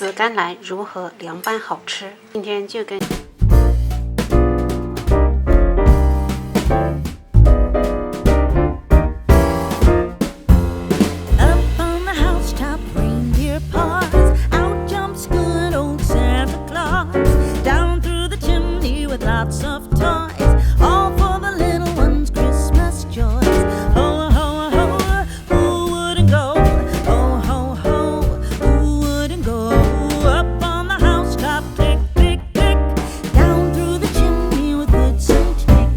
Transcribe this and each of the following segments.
紫甘蓝如何凉拌好吃？今天就跟Lots of toys, all for the little ones' Christmas joys. Ho, ho, ho, who wouldn't go? Ho, ho, ho, who wouldn't go? Up on the housetop, click, click, click, down through the chimney with good Saint Nick.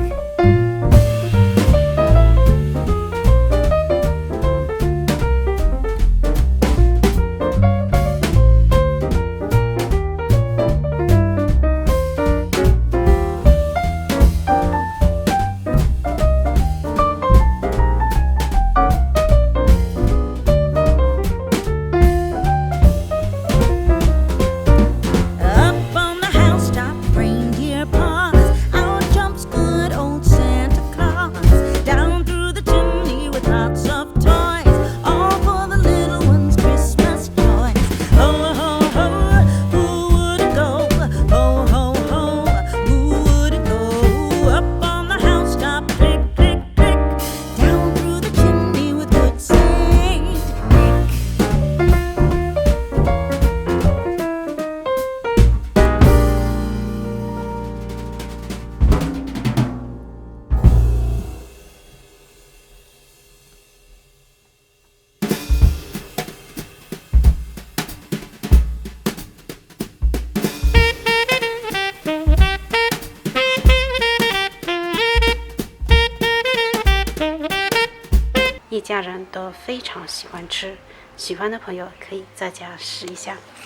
一家人都非常喜欢吃，喜欢的朋友可以在家试一下。